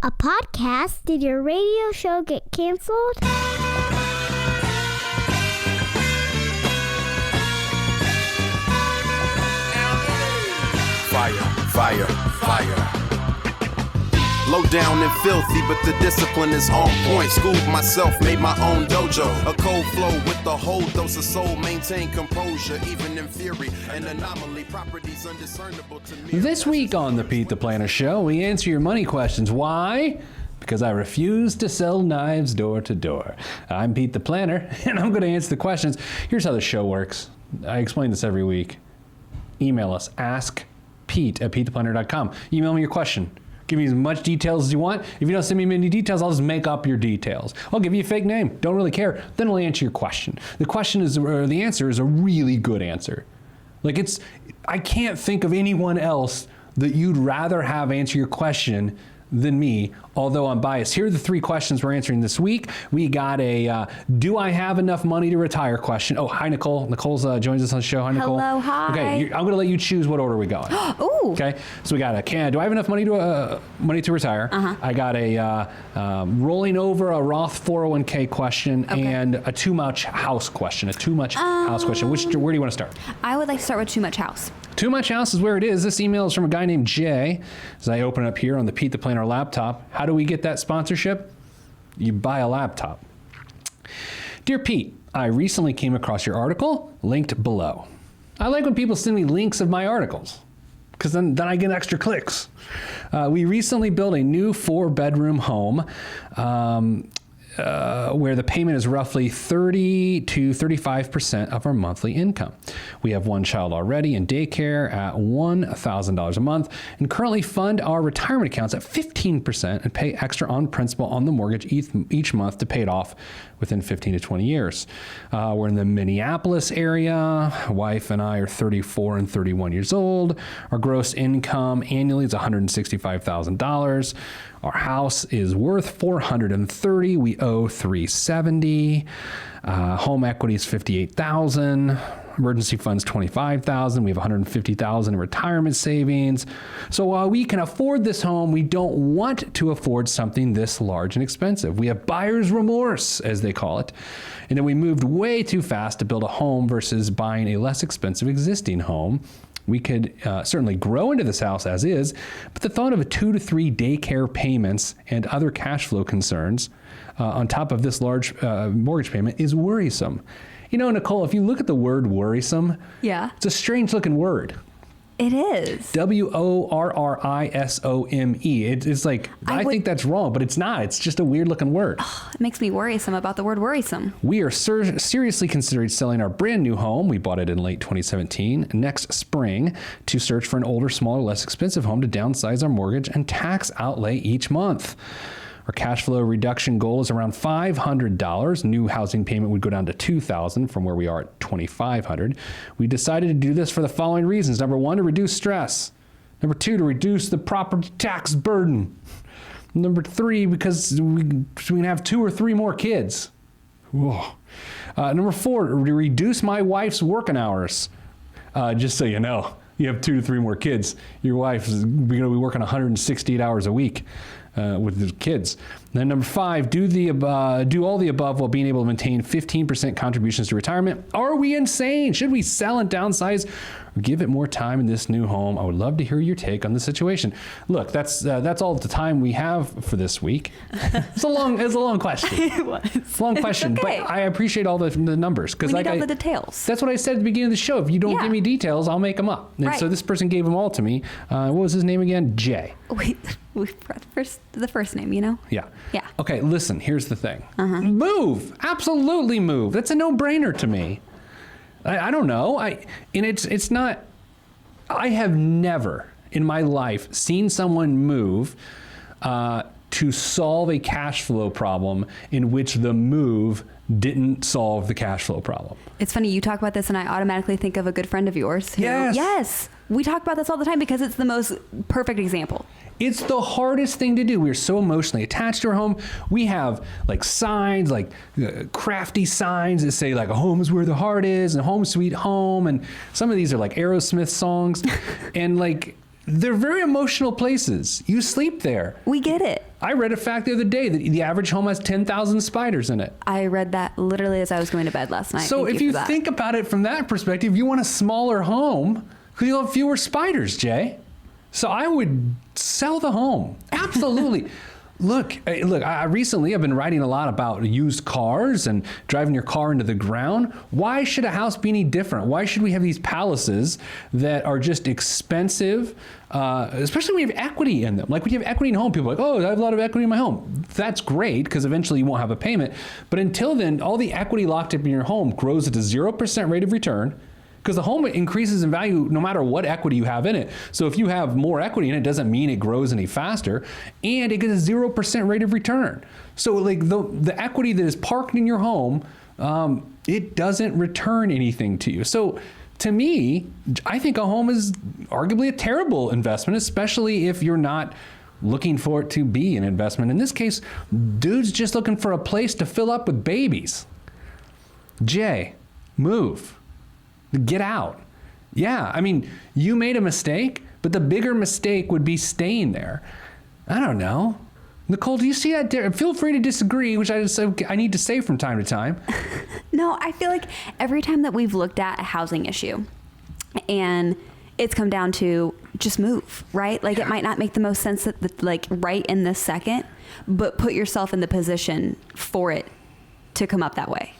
A podcast? Did your radio show get canceled? Fire. Low down and filthy, but the discipline is on point. Schooled myself, made my own dojo. A cold flow with the whole dose of soul. Maintain composure, even in fury. An anomaly, properties undiscernible to me. This week on the Pete the Planner Show, we answer your money questions. Why? Because I refuse to sell knives door to door. I'm Pete the Planner, and I'm going to answer the questions. Here's how the show works. I explain this every week. Email us, askpete@petetheplanner.com. Email me your question. Give me as much details as you want. If you don't send me many details, I'll just make up your details. I'll give you a fake name. Don't really care. Then I'll answer your question. The question is, or the answer is a really good answer. I can't think of anyone else that you'd rather have answer your question than me, although I'm biased. Here are the 3 questions we're answering this week. We got a do I have enough money to retire question. Oh, hi, Nicole. Nicole's joins us on the show. Hi, Nicole. Hello, hi. Okay, I'm going to let you choose what order we go in. Ooh. Okay, so we got do I have enough money to retire? I got a rolling over a Roth 401k question and a too much house question. House question. Where do you want to start? I would like to start with too much house. Too much house is where it is. This email is from a guy named Jay. As I open it up here on the Pete the Planner laptop, how do we get that sponsorship? You buy a laptop. Dear Pete, I recently came across your article, linked below. I like when people send me links of my articles, because then I get extra clicks. We recently built a new 4-bedroom home where the payment is roughly 30 to 35% of our monthly income. We have 1 child already in daycare at $1,000 a month and currently fund our retirement accounts at 15% and pay extra on principal on the mortgage each month to pay it off within 15 to 20 years. We're in the Minneapolis area. Wife and I are 34 and 31 years old. Our gross income annually is $165,000. Our house is worth $430,000. We owe $370,000. Home equity is $58,000. Emergency funds $25,000. We have $150,000 in retirement savings. So while we can afford this home, we don't want to afford something this large and expensive. We have buyer's remorse, as they call it. And then we moved way too fast to build a home versus buying a less expensive existing home. We could certainly grow into this house as is, but the thought of 2 to 3 daycare payments and other cash flow concerns on top of this large mortgage payment is worrisome. You know, Nicole, if you look at the word worrisome, it's a strange looking word. It is. worrisome. It's like, I think that's wrong, but it's not. It's just a weird looking word. It makes me worrisome about the word worrisome. We are seriously considering selling our brand new home. We bought it in late 2017 next spring to search for an older, smaller, less expensive home to downsize our mortgage and tax outlay each month. Our cash flow reduction goal is around $500. New housing payment would go down to $2,000 from where we are at $2,500. We decided to do this for the following reasons. Number 1, to reduce stress. Number 2, to reduce the property tax burden. Number 3, because we can have 2 or 3 more kids. Number 4, to reduce my wife's working hours. Just so you know, you have 2 to 3 more kids. Your wife is going to be working 168 hours a week. With the kids. And then number 5, do all the above while being able to maintain 15% contributions to retirement. Are we insane? Should we sell and downsize or give it more time in this new home? I would love to hear your take on the situation. Look, that's all the time we have for this week. It's a long question. It was. It's a long question, okay. But I appreciate all the numbers. We need all the details. That's what I said at the beginning of the show. If you don't give me details, I'll make them up. And right. So this person gave them all to me. What was his name again? Jay. Wait, the first name, you know? Yeah. Yeah. Okay, listen, here's the thing. Move. Absolutely move. That's a no-brainer to me. I don't know. It's not, I have never in my life seen someone move to solve a cash flow problem in which the move didn't solve the cash flow problem. It's funny, you talk about this and I automatically think of a good friend of yours. Yes. We talk about this all the time because it's the most perfect example. It's the hardest thing to do. We're so emotionally attached to our home. We have like signs, like crafty signs that say like home is where the heart is and home sweet home. And some of these are like Aerosmith songs. And like they're very emotional places. You sleep there. We get it. I read a fact the other day that the average home has 10,000 spiders in it. I read that literally as I was going to bed last night. So if you think about it from that perspective, you want a smaller home because you'll have fewer spiders, Jay. So I would sell the home. Absolutely. Look, I recently have been writing a lot about used cars and driving your car into the ground. Why should a house be any different? Why should we have these palaces that are just expensive, especially when you have equity in them? Like when you have equity in a home, people are like, oh, I have a lot of equity in my home. That's great because eventually you won't have a payment. But until then, all the equity locked up in your home grows at a 0% rate of return. Because the home increases in value no matter what equity you have in it. So if you have more equity in it, doesn't mean it grows any faster, and it gets a 0% rate of return. So like the equity that is parked in your home, it doesn't return anything to you. So to me, I think a home is arguably a terrible investment, especially if you're not looking for it to be an investment. In this case, dude's just looking for a place to fill up with babies. Jay, move. Get out. Yeah, I mean, you made a mistake, but the bigger mistake would be staying there. I don't know. Nicole, do you see that? Feel free to disagree, which I need to say from time to time. No, I feel like every time that we've looked at a housing issue and it's come down to just move, right? Like it might not make the most sense like right in this second, but put yourself in the position for it to come up that way.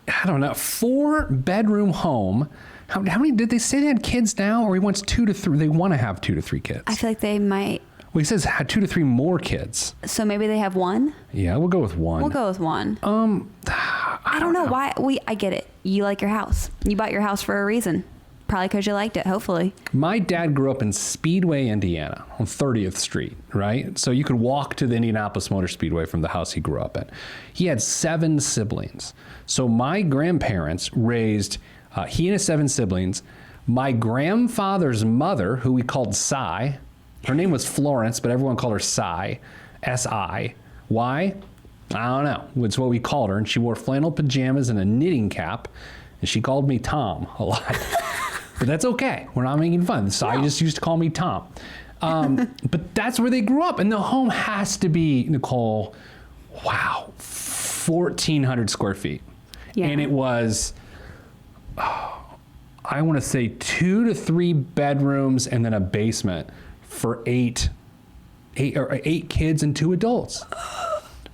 I don't know, 4-bedroom home. How many did they say they had kids now, or he wants 2 to 3? They want to have 2 to 3 kids. I feel like they might. Well, he says had 2 to 3 more kids. So maybe they have 1. Yeah, we'll go with 1. We'll go with 1. I don't know why. I get it. You like your house. You bought your house for a reason. Probably because you liked it, hopefully. My dad grew up in Speedway, Indiana, on 30th Street, right? So you could walk to the Indianapolis Motor Speedway from the house he grew up in. He had 7 siblings. So my grandparents raised, he and his 7 siblings. My grandfather's mother, who we called Cy, her name was Florence, but everyone called her Cy, S-I. Why? I don't know. It's what we called her. And she wore flannel pajamas and a knitting cap. And she called me Tom a lot. But that's okay. We're not making fun. Cy just used to call me Tom. But that's where they grew up. And the home has to be, Nicole, 1,400 square feet. Yeah. And it was, I want to say 2 to 3 bedrooms and then a basement for 8 kids and 2 adults.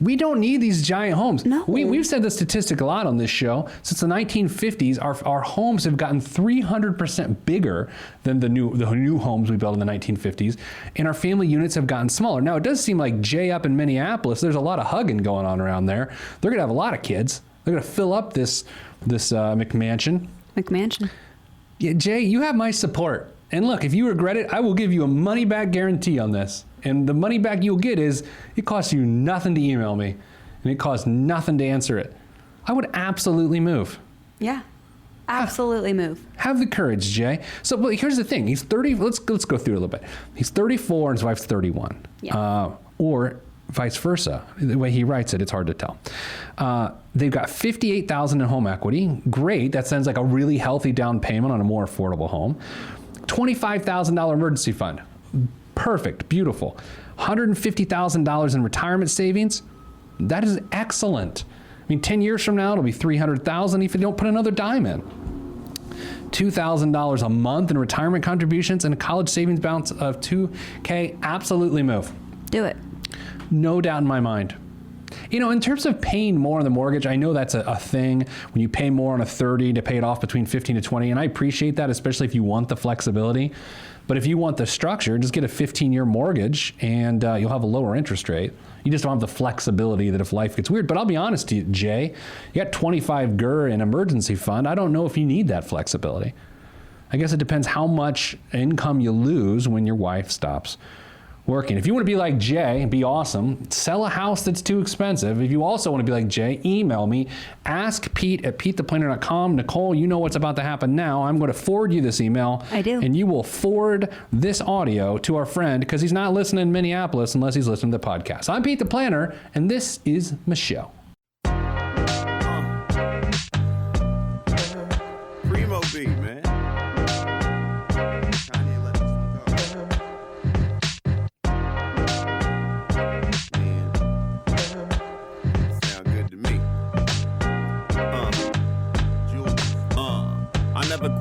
We don't need these giant homes. No. We've said this statistic a lot on this show. Since the 1950s, our homes have gotten 300% bigger than the new homes we built in the 1950s, and our family units have gotten smaller. Now, it does seem like Jay up in Minneapolis, there's a lot of hugging going on around there. They're going to have a lot of kids. They're going to fill up this McMansion. McMansion. Yeah, Jay, you have my support. And look, if you regret it, I will give you a money-back guarantee on this. And the money back you'll get is, it costs you nothing to email me, and it costs nothing to answer it. I would absolutely move. Yeah, absolutely move. Have the courage, Jay. So well, here's the thing. He's 30. Let's go through it a little bit. He's 34 and his wife's 31. Yeah. Or vice versa. The way he writes it, it's hard to tell. They've got $58,000 in home equity. Great. That sounds like a really healthy down payment on a more affordable home. $25,000 emergency fund. Perfect, beautiful. $150,000 in retirement savings. That is excellent. I mean, 10 years from now, it'll be $300,000 if you don't put another dime in. $2,000 a month in retirement contributions and a college savings balance of $2,000. Absolutely move. Do it. No doubt in my mind. You know, in terms of paying more on the mortgage, I know that's a thing when you pay more on a 30 to pay it off between 15 to 20. And I appreciate that, especially if you want the flexibility. But if you want the structure, just get a 15-year mortgage and you'll have a lower interest rate. You just don't have the flexibility that if life gets weird. But I'll be honest to you, Jay, you got 25 GER in emergency fund. I don't know if you need that flexibility. I guess it depends how much income you lose when your wife stops working. If you want to be like Jay and be awesome, sell a house that's too expensive. If you also want to be like Jay, email me, askpete@petetheplanner.com. Nicole, you know what's about to happen now. I'm going to forward you this email. I do. And you will forward this audio to our friend because he's not listening in Minneapolis unless he's listening to the podcast. I'm Pete the Planner, and this is Michelle. Primo beat, man. Kanye let this one go.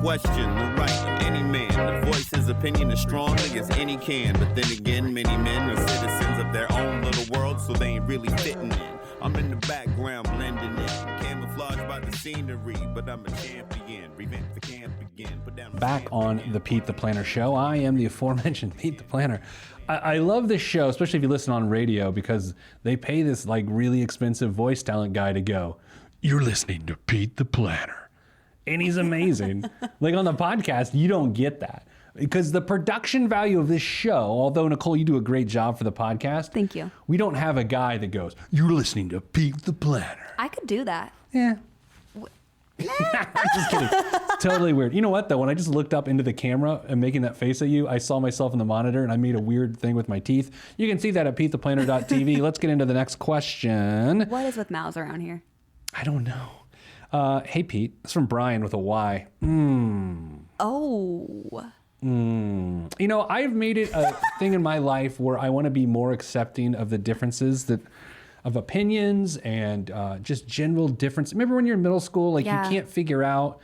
question the right of any man to voice his opinion as strongly as any can. But then again, many men are citizens of their own little world, so they ain't really fitting in. I'm in the background blending in, camouflaged by the scenery, but I'm a champion. Revamp the camp again. Put down Back on the Pete the Planner show. I am the aforementioned Pete the Planner. I love this show, especially if you listen on radio, because they pay this like really expensive voice talent guy to go, "You're listening to Pete the Planner." And he's amazing. Like on the podcast, you don't get that. Because the production value of this show, although Nicole, you do a great job for the podcast. Thank you. We don't have a guy that goes, "You're listening to Pete the Planner." I could do that. Yeah. I'm just kidding. Totally weird. You know what, though? When I just looked up into the camera and making that face at you, I saw myself in the monitor and I made a weird thing with my teeth. You can see that at PeteThePlanner.tv. Let's get into the next question. What is with mouths around here? I don't know. Hey, Pete. It's from Brian with a Y. Oh. You know, I've made it a thing in my life where I want to be more accepting of the differences of opinions and just general difference. Remember when you're in middle school, like you can't figure out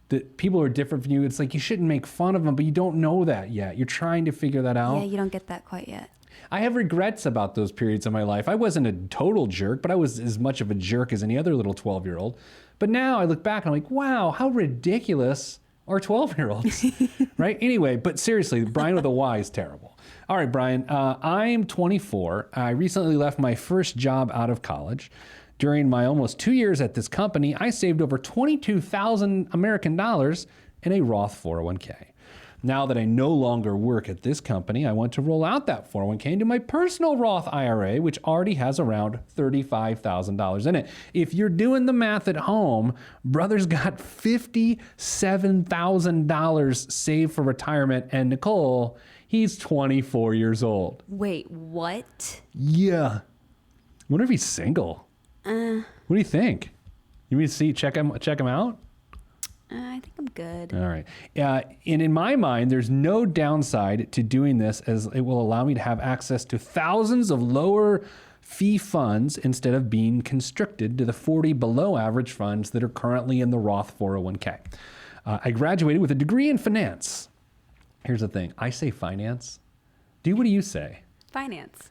that people are different from you. It's like you shouldn't make fun of them, but you don't know that yet. You're trying to figure that out. Yeah, you don't get that quite yet. I have regrets about those periods of my life. I wasn't a total jerk, but I was as much of a jerk as any other little 12-year-old. But now I look back and I'm like, wow, how ridiculous are 12-year-olds, right? Anyway, but seriously, Brian with a Y is terrible. All right, Brian, I'm 24. I recently left my first job out of college. During my almost 2 years at this company, I saved over 22,000 American dollars in a Roth 401k. Now that I no longer work at this company, I want to roll out that 401k into my personal Roth IRA, which already has around $35,000 in it. If you're doing the math at home, brother's got $57,000 saved for retirement, and Nicole, he's 24 years old. Wait, what? Yeah. Wonder if he's single. What do you think? You mean to check him out? I think I'm good. All right. And in my mind, there's no downside to doing this, as it will allow me to have access to thousands of lower fee funds instead of being constricted to the 40 below average funds that are currently in the Roth 401k. I graduated with a degree in finance. Here's the thing. I say finance. What do you say? Finance.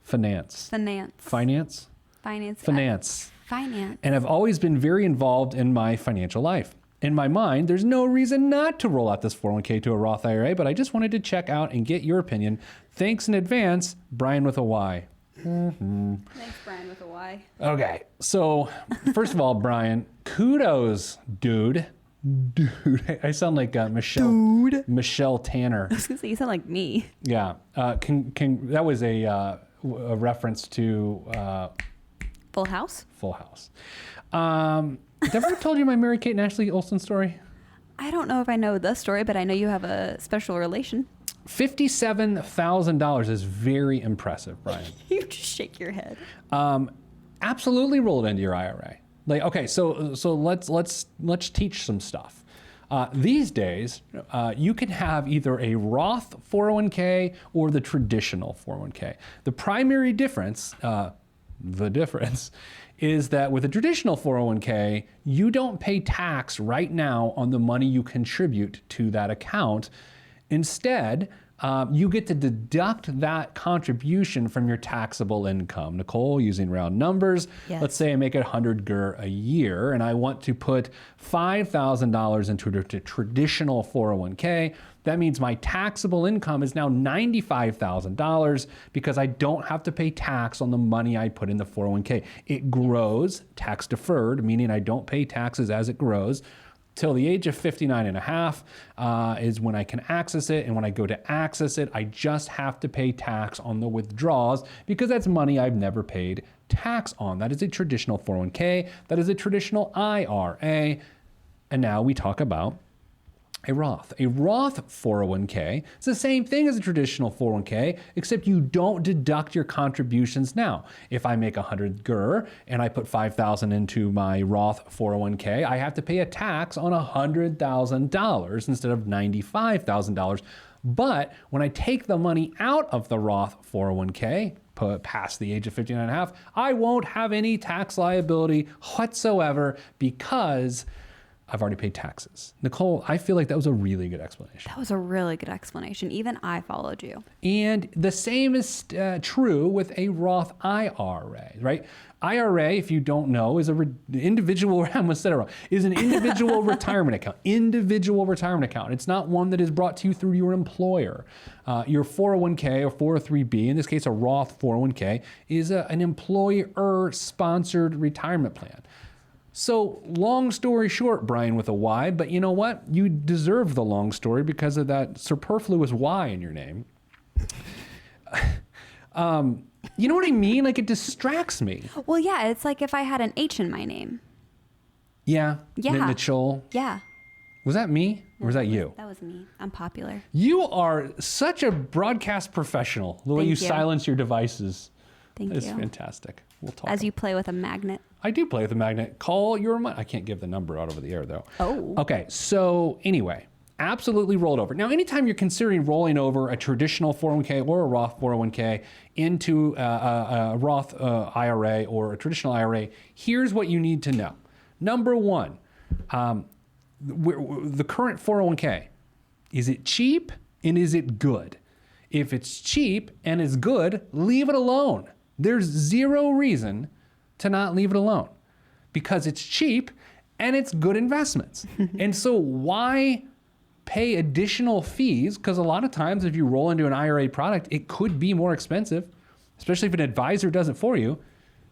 Finance. Finance. Finance? Finance. Finance. Finance. And I've always been very involved in my financial life. In my mind, there's no reason not to roll out this 401k to a Roth IRA, but I just wanted to check out and get your opinion. Thanks in advance, Brian with a Y. Thanks, Brian with a Y. Okay, so first of all, Brian, kudos, dude. I sound like Michelle Tanner. I was gonna say you sound like me. Yeah, that was a reference to Full House. Full House. Have I ever told you my Mary-Kate and Ashley Olsen story? I don't know if I know the story, but I know you have a special relation. $57,000 is very impressive, Brian. You just shake your head. Absolutely roll it into your IRA. Like, okay, so let's teach some stuff. These days, you can have either a Roth 401k or the traditional 401k. The primary difference, is that with a traditional 401k, you don't pay tax right now on the money you contribute to that account. Instead, you get to deduct that contribution from your taxable income. Nicole, using round numbers, yes. Let's say I make 100 GER a year and I want to put $5,000 into a traditional 401k. That means my taxable income is now $95,000 because I don't have to pay tax on the money I put in the 401k. It grows tax deferred, meaning I don't pay taxes as it grows. Till the age of 59 and a half is when I can access it. And when I go to access it, I just have to pay tax on the withdrawals because that's money I've never paid tax on. That is a traditional 401k. That is a traditional IRA. And now we talk about a Roth. A Roth 401k is the same thing as a traditional 401k, except you don't deduct your contributions now. If I make 100 GER and I put $5,000 into my Roth 401k, I have to pay a tax on $100,000 instead of $95,000. But when I take the money out of the Roth 401k, past the age of 59 and a half, I won't have any tax liability whatsoever because I've already paid taxes. Nicole, I feel like that was a really good explanation. That was a really good explanation. Even I followed you. And the same is true with a Roth IRA, right? IRA, if you don't know, is individual. I'm gonna say it wrong. Is an individual retirement account. Individual retirement account. It's not one that is brought to you through your employer. Your 401k or 403b, in this case, a Roth 401k, is an employer-sponsored retirement plan. So, long story short, Brian with a Y, but you know what? You deserve the long story because of that superfluous Y in your name. You know what I mean? Like, it distracts me. Well, yeah, it's like if I had an H in my name. Yeah. Yeah. Mitchell. Yeah. Was that me or was that you? That was me. I'm popular. You are such a broadcast professional. The way you Thank you. silence your devices. Thank It's you. fantastic. We'll talk. As you play with a magnet. I do play with a magnet. Call your money. I can't give the number out over the air, though. Oh. Okay, so anyway, absolutely rolled over. Now, anytime you're considering rolling over a traditional 401k or a Roth 401k into a Roth IRA or a traditional IRA, here's what you need to know. Number one, the current 401k, is it cheap and is it good? If it's cheap and is good, leave it alone. There's zero reason to not leave it alone because it's cheap and it's good investments. And so why pay additional fees? Because a lot of times if you roll into an IRA product, it could be more expensive, especially if an advisor does it for you.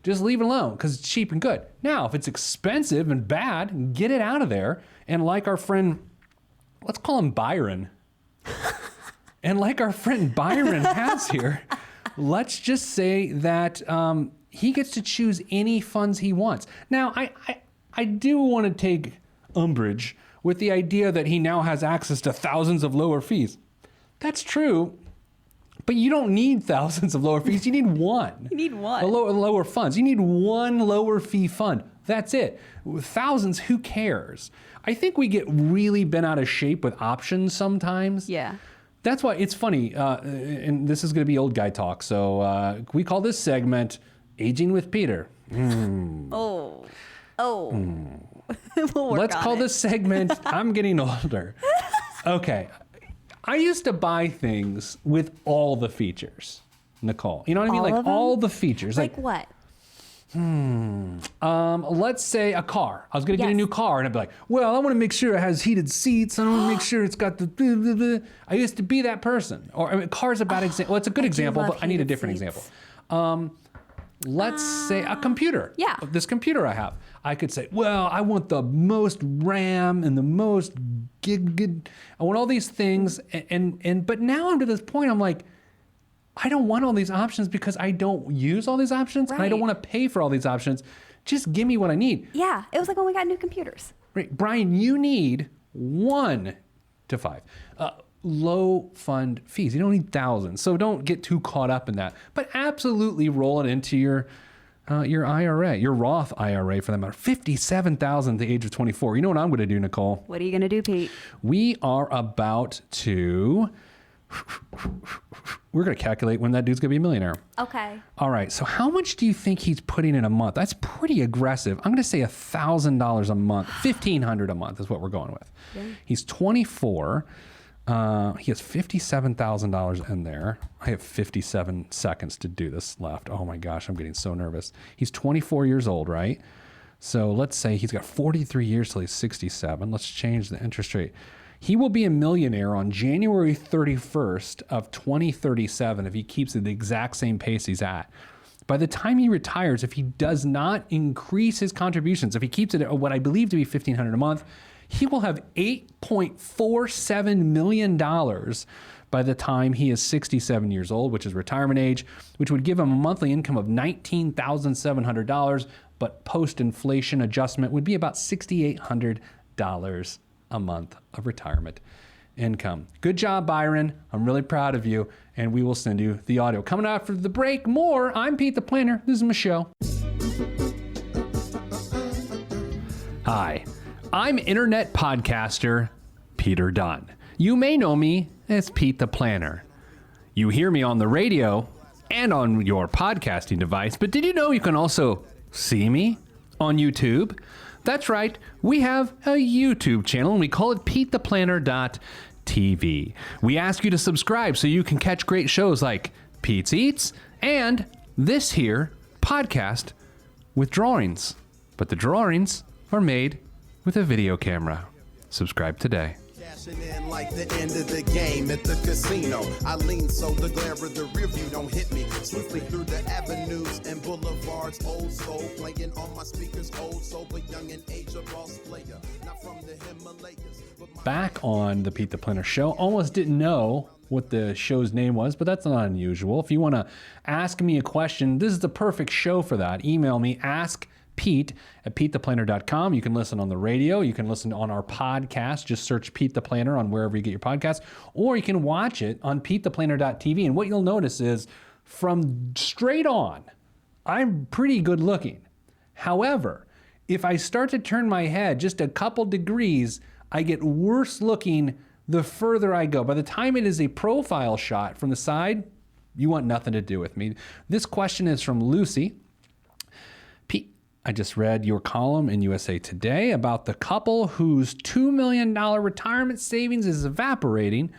Just leave it alone because it's cheap and good. Now, if it's expensive and bad, get it out of there. And like our friend, let's call him Byron. And like our friend Byron has here, let's just say that he gets to choose any funds he wants. Now, I do want to take umbrage with the idea that he now has access to thousands of lower fees. That's true, but you don't need thousands of lower fees. You need one. You need one. Lower funds. You need one lower fee fund. That's it. With thousands, who cares? I think we get really bent out of shape with options sometimes. Yeah. That's why it's funny, and this is going to be old guy talk. So we call this segment "Aging with Peter." Oh. We'll work Let's on call it. this segment "I'm Getting Older." Okay, I used to buy things with all the features, Nicole. You know what I mean? All Like of them? all the features. Like what? Let's say a car. I was going to get a Yes. new car, and I'd be like, well, I want to make sure it has heated seats. I want to make sure it's got the blah, blah, blah. I used to be that person. Or, I mean, car's a bad example. Well, it's a good I do example, love but I need a heated different seats. example. Let's say a computer. Yeah. This computer I have. I could say, well, I want the most RAM and the most gig. I want all these things. But now I'm to this point, I'm like, I don't want all these options because I don't use all these options and I don't Right. want to pay for all these options. Just give me what I need. Yeah. It was like when we got new computers. Right. Brian, you need 1 to 5 low fund fees. You don't need thousands. So don't get too caught up in that. But absolutely roll it into your IRA, your Roth IRA for that matter. $57,000 at the age of 24. You know what I'm going to do, Nicole? What are you going to do, Pete? We are about to... We're going to calculate when that dude's going to be a millionaire. Okay. All right. So how much do you think he's putting in a month? That's pretty aggressive. I'm going to say $1,000 a month. $1,500 a month is what we're going with. Yeah. He's 24. He has $57,000 in there. I have 57 seconds to do this left. Oh my gosh, I'm getting so nervous. He's 24 years old, right? So let's say he's got 43 years till he's 67. Let's change the interest rate. He will be a millionaire on January 31st of 2037 if he keeps at the exact same pace he's at. By the time he retires, if he does not increase his contributions, if he keeps it at what I believe to be $1,500 a month, he will have $8.47 million by the time he is 67 years old, which is retirement age, which would give him a monthly income of $19,700, but post-inflation adjustment would be about $6,800 a month of retirement income. Good job, Byron. I'm really proud of you, and we will send you the audio. Coming after the break, more. I'm Pete the Planner. This is Michelle. Hi, I'm internet podcaster Peter Dunn. You may know me as Pete the Planner. You hear me on the radio and on your podcasting device, but did you know you can also see me on YouTube? That's right. We have a YouTube channel, and we call it PeteThePlanner.tv. We ask you to subscribe so you can catch great shows like Pete's Eats and this here podcast with drawings. But the drawings are made with a video camera. Subscribe today. Cashing in like the end of the game at the casino. I lean so the glare of the rear view don't hit me. Swiftly through the avenues and boulevards. Old soul playing on my speakers. Old soul but young in age, a boss player. Not from the Himalayas. Back on the Pete the Planner Show. Almost didn't know what the show's name was, but that's not unusual. If you want to ask me a question, this is the perfect show for that. Email me, askpete@PeteThePlanner.com. You can listen on the radio. You can listen on our podcast. Just search Pete the Planner on wherever you get your podcast. Or you can watch it on PeteThePlanner.tv. And what you'll notice is from straight on, I'm pretty good looking. However, if I start to turn my head just a couple degrees, I get worse looking the further I go. By the time it is a profile shot from the side, you want nothing to do with me. This question is from Lucy. Pete, I just read your column in USA Today about the couple whose $2 million retirement savings is evaporating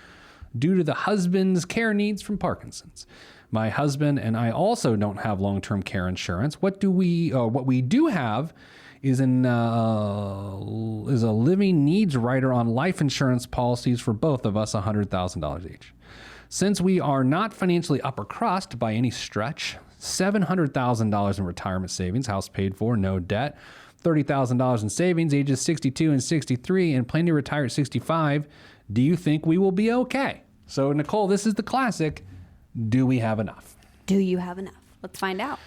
due to the husband's care needs from Parkinson's. My husband and I also don't have long-term care insurance. What we do have is a living needs rider on life insurance policies for both of us, $100,000 each. Since we are not financially upper crust by any stretch, $700,000 in retirement savings, house paid for, no debt, $30,000 in savings, ages 62 and 63, and plan to retire at 65, do you think we will be okay? So, Nicole, this is the classic. Do we have enough? Do you have enough? Let's find out.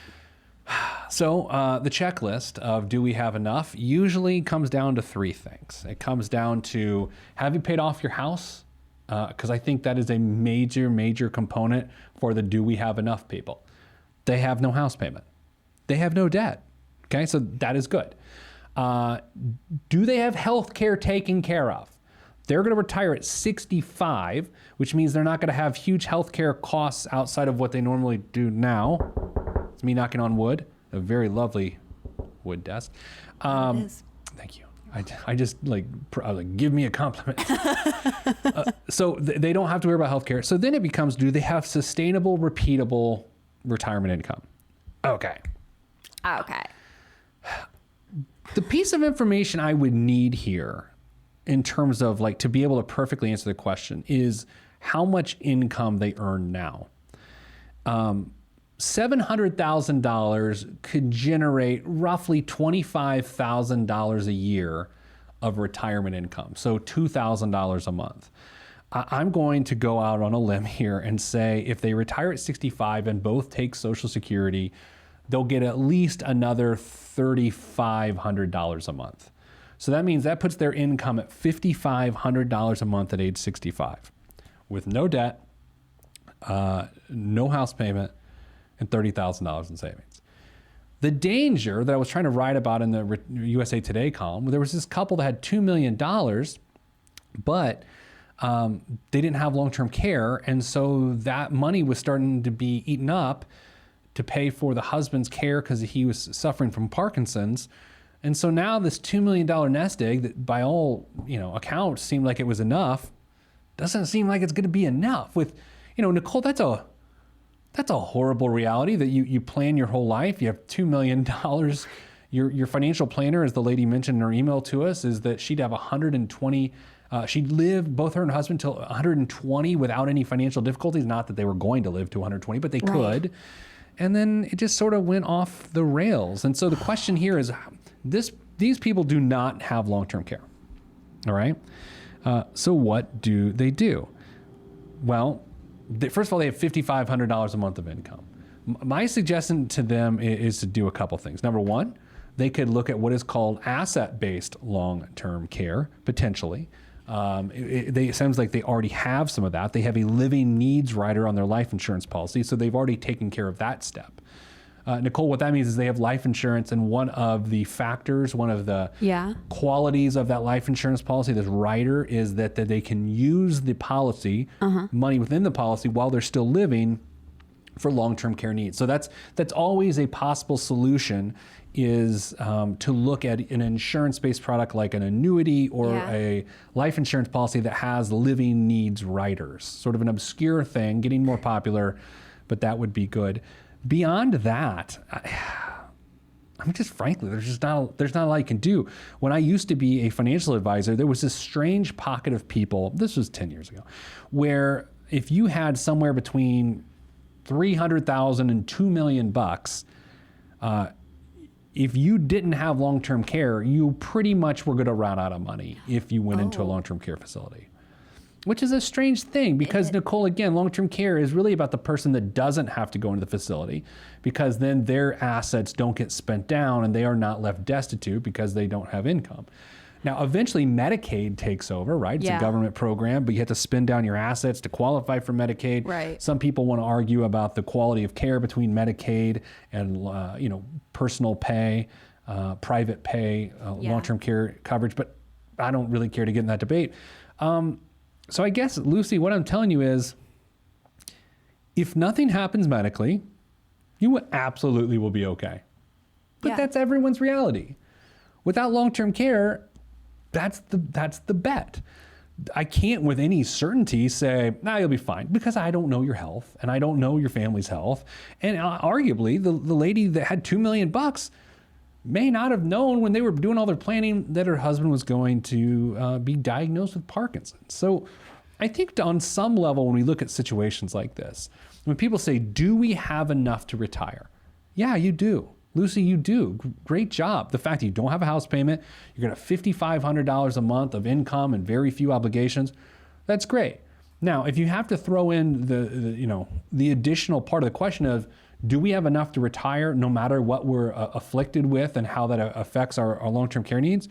So the checklist of do we have enough usually comes down to three things. It comes down to, have you paid off your house? Because I think that is a major component for the do we have enough people. They have no house payment. They have no debt. Okay, so that is good. Do they have health care taken care of? They're going to retire at 65, which means they're not going to have huge health care costs outside of what they normally do now. It's me knocking on wood, a very lovely wood desk. It is. Thank you. I just give me a compliment. So they don't have to worry about healthcare. So then it becomes, do they have sustainable, repeatable retirement income? Okay. The piece of information I would need here in terms of to be able to perfectly answer the question is how much income they earn now. $700,000 could generate roughly $25,000 a year of retirement income, so $2,000 a month. I'm going to go out on a limb here and say if they retire at 65 and both take Social Security, they'll get at least another $3,500 a month. So that means that puts their income at $5,500 a month at age 65 with no debt, no house payment, and $30,000 in savings. The danger that I was trying to write about in the USA Today column, there was this couple that had $2 million, but they didn't have long-term care, and so that money was starting to be eaten up to pay for the husband's care because he was suffering from Parkinson's. And so now this $2 million nest egg that by all accounts seemed like it was enough, doesn't seem like it's going to be enough. With, Nicole, that's a horrible reality that you plan your whole life. You have $2 million. Your financial planner, as the lady mentioned in her email to us, is that she'd have 120. She'd live, both her and her husband, till 120 without any financial difficulties. Not that they were going to live to 120, but they could. And then it just sort of went off the rails. And so the question here is, these people do not have long-term care. All right. So what do they do? Well, first of all, they have $5,500 a month of income. My suggestion to them is to do a couple things. Number one, they could look at what is called asset-based long-term care, potentially. It sounds like they already have some of that. They have a living needs rider on their life insurance policy, so they've already taken care of that step. Nicole, what that means is they have life insurance, and one of the factors, one of the qualities of that life insurance policy, this rider, is that they can use the policy, money within the policy, while they're still living for long-term care needs. So that's always a possible solution, is to look at an insurance-based product like an annuity or a life insurance policy that has living needs riders. Sort of an obscure thing, getting more popular, but that would be good. Beyond that, I mean, just frankly, there's not a lot you can do. When I used to be a financial advisor, there was this strange pocket of people, this was 10 years ago, where if you had somewhere between $300,000 and $2 million, if you didn't have long-term care, you pretty much were going to run out of money if you went into a long-term care facility. Which is a strange thing because, Nicole, again, long-term care is really about the person that doesn't have to go into the facility, because then their assets don't get spent down and they are not left destitute because they don't have income. Now, eventually Medicaid takes over, right? It's a government program, but you have to spend down your assets to qualify for Medicaid. Right. Some people want to argue about the quality of care between Medicaid and, personal pay, private pay, long-term care coverage, but I don't really care to get in that debate. So I guess, Lucy, what I'm telling you is, if nothing happens medically, you absolutely will be okay. But that's everyone's reality. Without long-term care, that's the bet. I can't with any certainty say, you'll be fine, because I don't know your health and I don't know your family's health. And arguably, the lady that had $2 million may not have known when they were doing all their planning that her husband was going to be diagnosed with Parkinson's. So I think on some level, when we look at situations like this, when people say, do we have enough to retire? Yeah, you do. Lucy, you do. Great job. The fact that you don't have a house payment, you're going to have $5,500 a month of income and very few obligations, that's great. Now, if you have to throw in the additional part of the question of, do we have enough to retire no matter what we're afflicted with and how that affects our long-term care needs?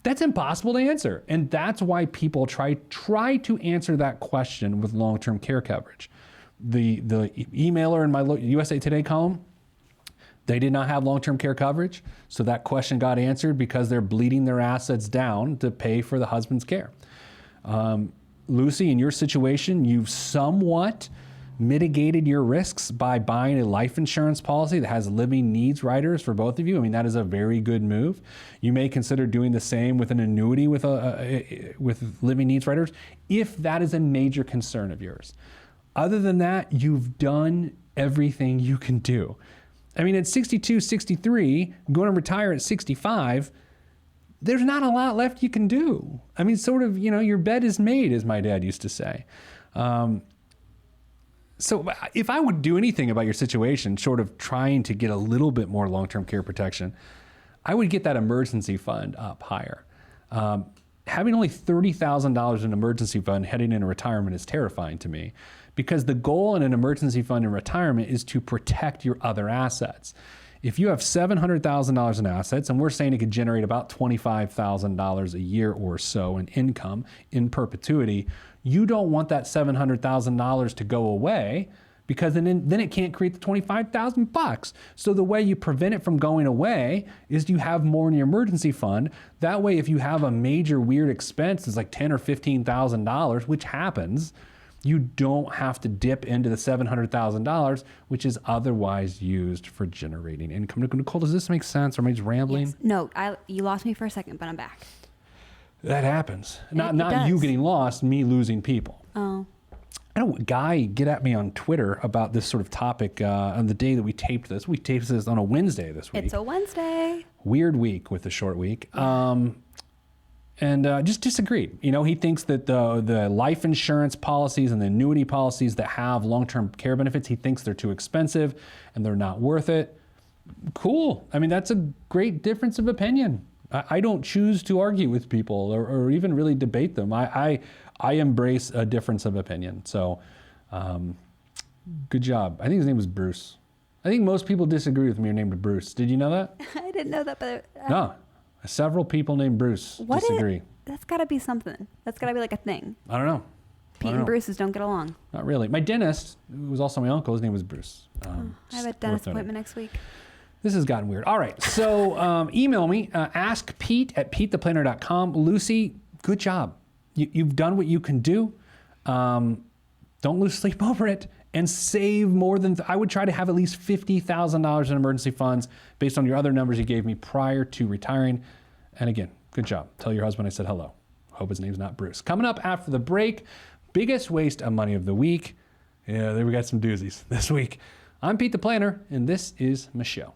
That's impossible to answer. And that's why people try to answer that question with long-term care coverage. The emailer in my USA Today column, they did not have long-term care coverage. So that question got answered because they're bleeding their assets down to pay for the husband's care. Lucy, in your situation, you've somewhat mitigated your risks by buying a life insurance policy that has living needs riders for both of you. I mean, that is a very good move. You may consider doing the same with an annuity with living needs riders, if that is a major concern of yours. Other than that, you've done everything you can do. I mean, at 62, 63, going to retire at 65, there's not a lot left you can do. I mean, sort of, your bed is made, as my dad used to say. So if I would do anything about your situation, short of trying to get a little bit more long-term care protection, I would get that emergency fund up higher. Having only $30,000 in emergency fund heading into retirement is terrifying to me, because the goal in an emergency fund in retirement is to protect your other assets. If you have $700,000 in assets, and we're saying it could generate about $25,000 a year or so in income in perpetuity, you don't want that $700,000 to go away, because then it can't create the $25,000. So the way you prevent it from going away is you have more in your emergency fund. That way, if you have a major weird expense, it's like $10,000 or $15,000, which happens, you don't have to dip into the $700,000, which is otherwise used for generating income. Nicole, does this make sense, or am I just rambling? Yes. No, you lost me for a second, but I'm back. That happens. Not you getting lost, me losing people. Oh. I had a guy get at me on Twitter about this sort of topic on the day that we taped this. We taped this on a Wednesday this week. It's a Wednesday. Weird week with the short week. And just disagreed. He thinks that the life insurance policies and the annuity policies that have long-term care benefits, he thinks they're too expensive and they're not worth it. Cool. I mean, that's a great difference of opinion. I don't choose to argue with people or even really debate them. I embrace a difference of opinion. So good job. I think his name was Bruce. I think most people disagree with me are named Bruce. Did you know that? I didn't know that, but... No. Several people named Bruce disagree. That's got to be something. That's got to be like a thing. I don't know. Pete and Bruce's don't get along. Not really. My dentist, who was also my uncle, his name was Bruce. I have a dentist appointment next week. This has gotten weird. All right. So email me, askpete@petetheplanner.com. Lucy, good job. You've done what you can do. Don't lose sleep over it. and save more than, I would try to have at least $50,000 in emergency funds based on your other numbers you gave me prior to retiring. And again, good job. Tell your husband I said hello. Hope his name's not Bruce. Coming up after the break, biggest waste of money of the week. Yeah, there we got some doozies this week. I'm Pete the Planner, and this is Michelle.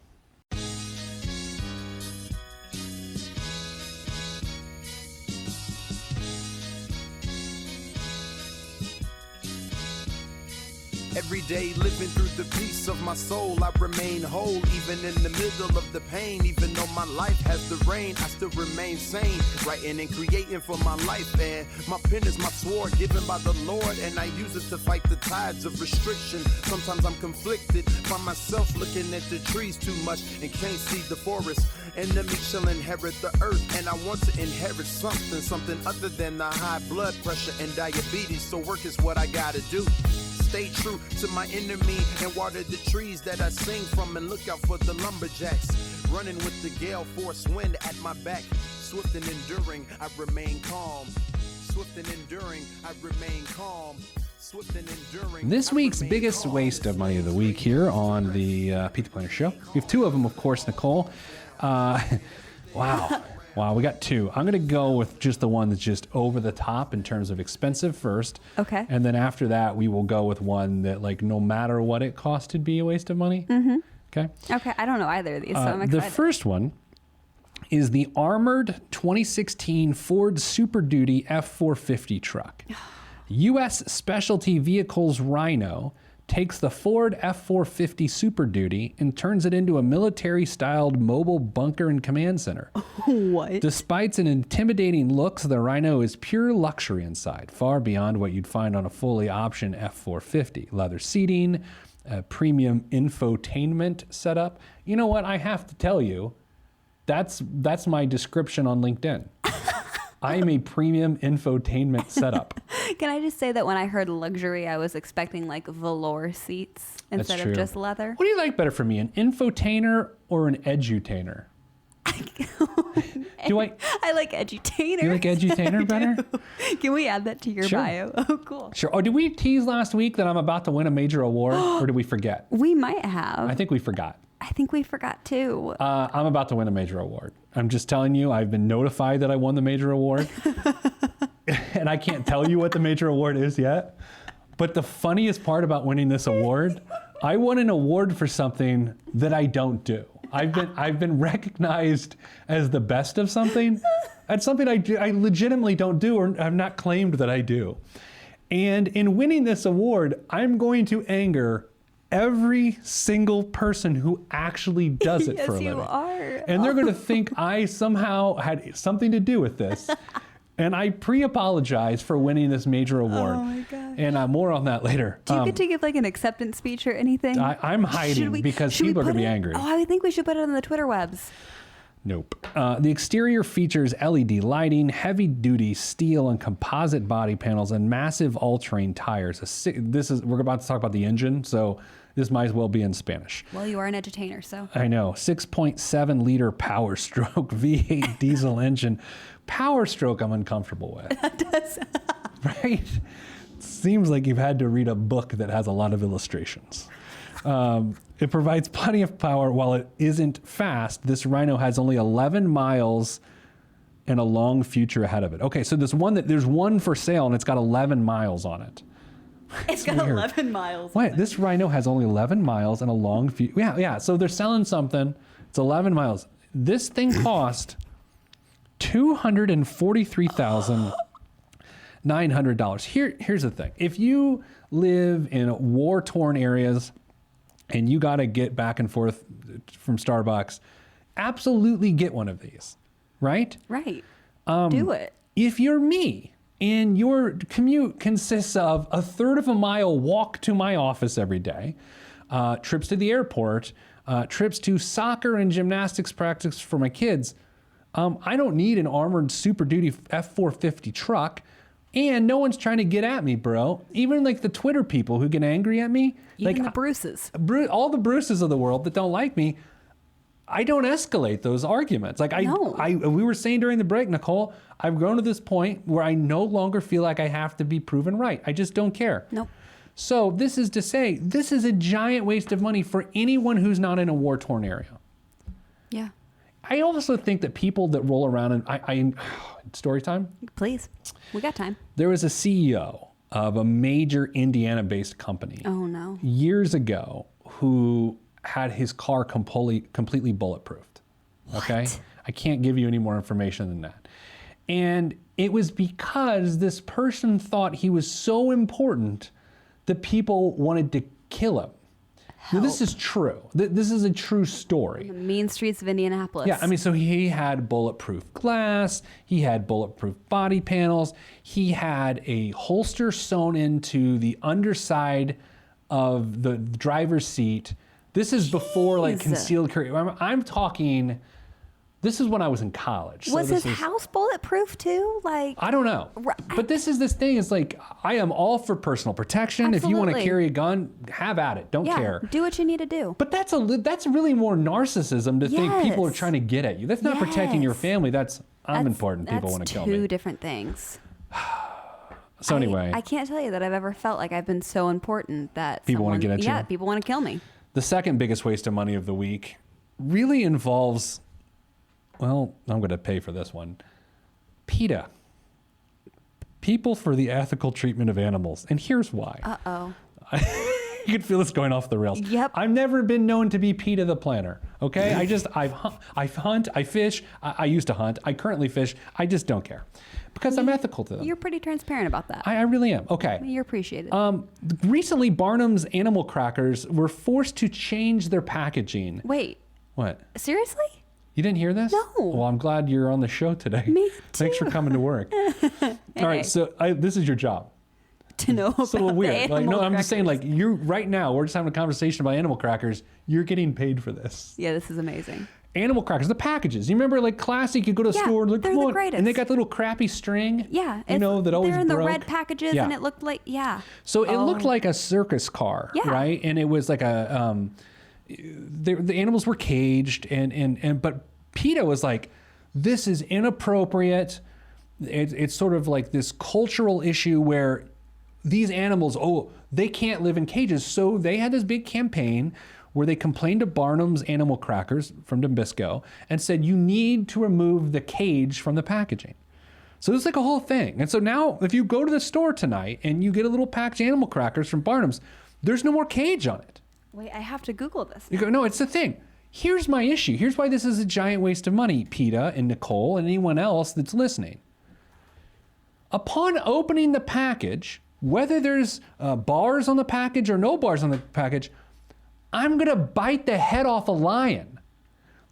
Every day living through the peace of my soul, I remain whole, even in the middle of the pain. Even though my life has the rain, I still remain sane, writing and creating for my life. And my pen is my sword given by the Lord, and I use it to fight the tides of restriction. Sometimes I'm conflicted, find myself looking at the trees too much and can't see the forest. Enemy shall inherit the earth, and I want to inherit something other than the high blood pressure and diabetes. So work is what I gotta do. Stay true to my enemy and water the trees that I sing from, and look out for the lumberjacks running with the gale force wind at my back. Swift and enduring, I remain calm. Swift and enduring, I remain calm. Swift and enduring. This week's biggest waste of money of the week here on the Pete the Planner Show. We have two of them, of course, Nicole. Wow, we got two. I'm going to go with just the one that's just over the top in terms of expensive first. Okay. And then after that, we will go with one that, like, no matter what it costs to be a waste of money. Mm-hmm. Okay. Okay, I don't know either of these, so I'm excited. The first one is the armored 2016 Ford Super Duty F450 truck. U.S. Specialty Vehicles Rhino takes the Ford F450 Super Duty and turns it into a military-styled mobile bunker and command center. What? Despite its intimidating looks, the Rhino is pure luxury inside, far beyond what you'd find on a fully optioned F450. Leather seating, a premium infotainment setup. You know what? I have to tell you, that's my description on LinkedIn. I am a premium infotainment setup. Can I just say that when I heard luxury, I was expecting like velour seats instead of just leather? What do you like better for me, an infotainer or an edutainer? I like edutainer. You like edutainer better? Can we add that to your bio? Oh, cool. Sure. Oh, did we tease last week that I'm about to win a major award, or did we forget? We might have. I think we forgot. I think we forgot too. I'm about to win a major award. I'm just telling you, I've been notified that I won the major award. And I can't tell you what the major award is yet. But the funniest part about winning this award, I won an award for something that I don't do. I've been recognized as the best of something. That's something I legitimately don't do, or I've not claimed that I do. And in winning this award, I'm going to anger every single person who actually does it for a living. Yes, you are. And they're going to think I somehow had something to do with this. And I pre-apologize for winning this major award. Oh my gosh. And more on that later. Do you get to give like an acceptance speech or anything? I'm hiding because people are going to be angry. Oh, I think we should put it on the Twitter webs. Nope. The exterior features LED lighting, heavy-duty steel and composite body panels, and massive all-terrain tires. We're about to talk about the engine, so this might as well be in Spanish. Well, you are an edutainer, so. I know. 6.7-liter Power Stroke V8 diesel engine. Power Stroke I'm uncomfortable with. That does. Right? Seems like you've had to read a book that has a lot of illustrations. It provides plenty of power while it isn't fast. This Rhino has only 11 miles and a long future ahead of it. Okay, so there's one for sale and it's got 11 miles on it. It's got weird. 11 miles. Wait, this Rhino has only 11 miles and a long future. Yeah. So they're selling something. It's 11 miles. This thing cost $243,900. Here's the thing. If you live in war-torn areas and you got to get back and forth from Starbucks, absolutely get one of these, right? Right. Do it. If you're me and your commute consists of a third of a mile walk to my office every day, trips to the airport, trips to soccer and gymnastics practice for my kids, I don't need an armored Super Duty F450 truck. And no one's trying to get at me, bro. Even like the Twitter people who get angry at me. Even like the Bruces. All the Bruces of the world that don't like me, I don't escalate those arguments. Like we were saying during the break, Nicole, I've grown to this point where I no longer feel like I have to be proven right. I just don't care. Nope. So this is to say, this is a giant waste of money for anyone who's not in a war-torn area. Yeah. I also think that people that roll around and story time? Please. We got time. There was a CEO of a major Indiana-based company Oh, no. years ago who had his car completely bulletproofed. Okay? What? I can't give you any more information than that. And it was because this person thought he was so important that people wanted to kill him. Now, this is true. This is a true story. The mean streets of Indianapolis. Yeah, I mean, so he had bulletproof glass, he had bulletproof body panels, he had a holster sewn into the underside of the driver's seat. This is before like concealed carry. I'm talking, this is when I was in college. Was his house bulletproof too? Like, I don't know. But this thing, is like, I am all for personal protection. Absolutely. If you want to carry a gun, have at it. Don't care. Do what you need to do. But that's really more narcissism to think people are trying to get at you. That's not protecting your family. I'm important. People want to kill me. That's two different things. So anyway. I can't tell you that I've ever felt like I've been so important that People want to get at you? Yeah, people want to kill me. The second biggest waste of money of the week really involves, well, I'm going to pay for this one. PETA. People for the Ethical Treatment of Animals. And here's why. Uh-oh. You can feel this going off the rails. Yep. I've never been known to be PETA the planner. Okay? I hunt, I fish. I used to hunt. I currently fish. I just don't care. Because I'm ethical to them. You're pretty transparent about that. I really am. Okay. You're appreciated. Recently, Barnum's animal crackers were forced to change their packaging. Wait. What? Seriously? You didn't hear this? No. Well, I'm glad you're on the show today. Me Thanks for coming to work. All right, so this is your job. To know about It's a little weird. the Like, no, animal I'm just saying, crackers. like, you right now, we're just having a conversation about animal crackers. You're getting paid for this. Yeah, this is amazing. Animal crackers, the packages. You remember, like, classic, you go to a Yeah, store, like, they're come the on, greatest. and they got the little crappy string. Yeah. You know, that always they're in broke. the red packages Yeah. and it looked like, yeah. So it looked like a circus car, Yeah. right? And it was like a, the animals were caged, but PETA was like, this is inappropriate. It's sort of like this cultural issue where these animals, they can't live in cages. So they had this big campaign where they complained to Barnum's Animal Crackers from Nabisco and said, you need to remove the cage from the packaging. So it's like a whole thing. And so now if you go to the store tonight and you get a little package of Animal Crackers from Barnum's, there's no more cage on it. Wait, I have to Google this. You go, no, it's the thing. Here's my issue. Here's why this is a giant waste of money, PETA and Nicole and anyone else that's listening. Upon opening the package, whether there's bars on the package or no bars on the package, I'm going to bite the head off a lion.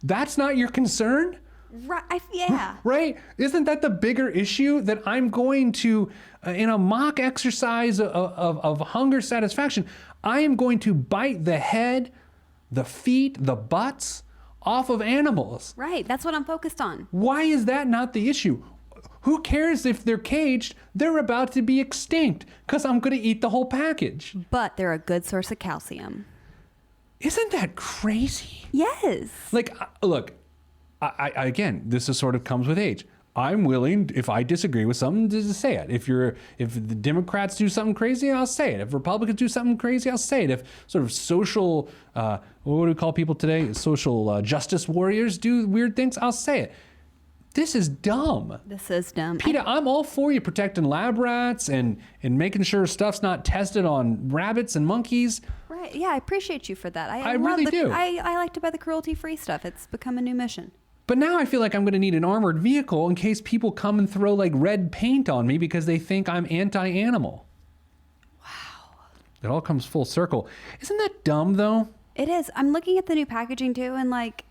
That's not your concern? Right, yeah. Right? Isn't that the bigger issue? That I'm going to, in a mock exercise of hunger satisfaction, I am going to bite the head, the feet, the butts off of animals. Right, that's what I'm focused on. Why is that not the issue? Who cares if they're caged? They're about to be extinct because I'm going to eat the whole package. But they're a good source of calcium. Isn't that crazy? Yes. Like, look, I again, this is sort of comes with age. I'm willing, if I disagree with something, to say it. If the Democrats do something crazy, I'll say it. If Republicans do something crazy, I'll say it. If sort of social, what do we call people today? Social justice warriors do weird things, I'll say it. This is dumb. This is dumb. PETA, I'm all for you protecting lab rats and making sure stuff's not tested on rabbits and monkeys. Right. Yeah, I appreciate you for that. I really do. I like to buy the cruelty-free stuff. It's become a new mission. But now I feel like I'm going to need an armored vehicle in case people come and throw like red paint on me because they think I'm anti-animal. Wow. It all comes full circle. Isn't that dumb though? It is. I'm looking at the new packaging too, and like,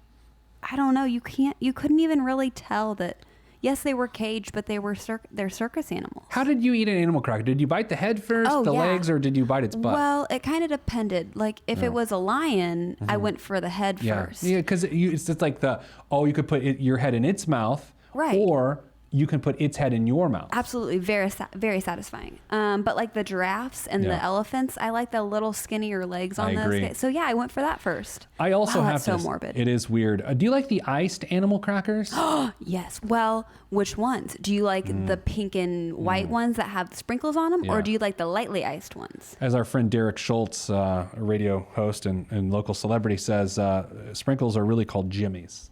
I don't know. You couldn't even really tell that. Yes, they were caged, but they're circus animals. How did you eat an animal cracker? Did you bite the head first, the legs, or did you bite its butt? Well, it kind of depended. Like if it was a lion, I went for the head first. Yeah, because it's just like you could put your head in its mouth, Right. or you can put its head in your mouth. Absolutely. Very, very satisfying. But like the giraffes and the elephants, I like the little skinnier legs on I those. agree. So yeah, I went for that first. I also have that's so morbid. It is weird. Do you like the iced animal crackers? Yes. Well, which ones? Do you like the pink and white ones that have sprinkles on them? Yeah. Or do you like the lightly iced ones? As our friend Derek Schultz, a radio host and local celebrity, says, sprinkles are really called jimmies.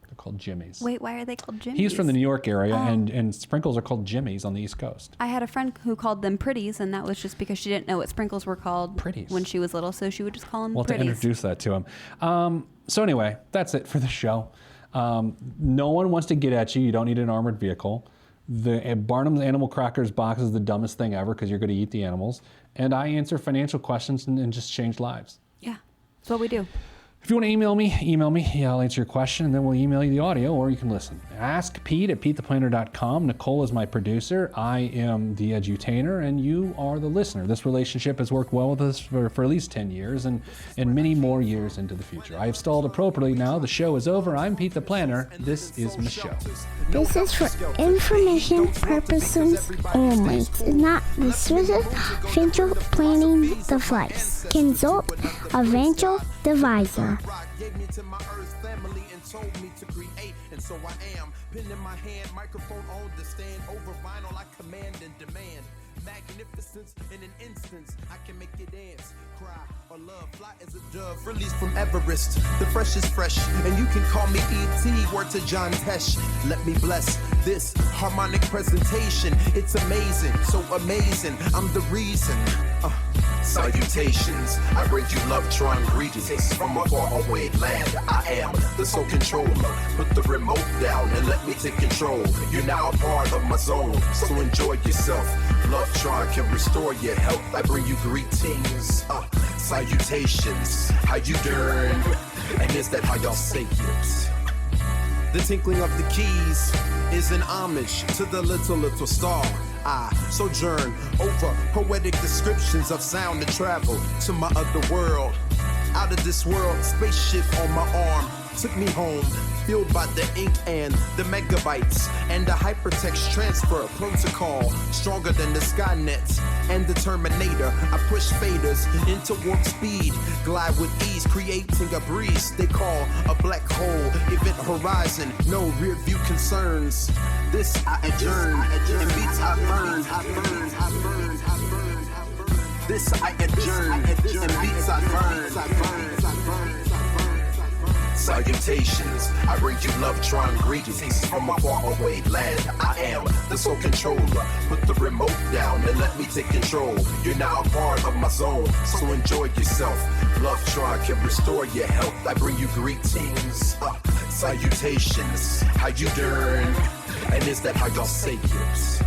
They're called jimmies. Wait, why are they called jimmies? He's from the New York area, and sprinkles are called jimmies on the East Coast. I had a friend who called them pretties, and that was just because she didn't know what sprinkles were called Pretties. when she was little, so she would just call them We'll have to pretties. introduce that to him. So anyway, that's it for the show. No one wants to get at you. You don't need an armored vehicle. The Barnum's Animal Crackers box is the dumbest thing ever because you're going to eat the animals. And I answer financial questions and just change lives. Yeah, that's what we do. If you want to email me. Yeah, I'll answer your question, and then we'll email you the audio, or you can listen. Ask Pete at PeteThePlanner.com. Nicole is my producer. I am the edutainer, and you are the listener. This relationship has worked well with us for at least 10 years and many more years into the future. I have stalled appropriately now. The show is over. I'm Pete the Planner. This is Michelle. This is for information purposes only. It's not the Swiss financial planning device. Consult a financial advisor. Gave me to my earth family and told me to create, and so I am. Pen in my hand, microphone on the stand, over vinyl I command and demand. Magnificence in an instance, I can make you dance, cry, or love. Fly as a dove, released from Everest. The fresh is fresh, and you can call me E.T. Word to John Tesh. Let me bless this harmonic presentation. It's amazing, so amazing. I'm the reason. Salutations, I bring you love, trying greetings from a faraway land. I am the sole controller. Put the remote down and let me take control. You're now a part of my zone, so enjoy yourself. Love trying can restore your health. I bring you greetings, salutations. How you doing? And is that how y'all say it? The tinkling of the keys is an homage to the little star. I sojourn over poetic descriptions of sound to travel to my other world. Out of this world, spaceship on my arm took me home, fueled by the ink and the megabytes and the hypertext transfer protocol, stronger than the Skynet and the Terminator. I push faders into warp speed, glide with ease, creating a breeze they call a black hole. Event horizon, no rear view concerns. This I adjourn, and beats I burn. This I adjourn, and beats I burn. Salutations, I bring you love, trying greetings from a faraway land. I am the sole controller. Put the remote down and let me take control. You're now a part of my zone, so enjoy yourself. Love trying can restore your health. I bring you greetings, salutations. How you doing? And is that how y'all say it?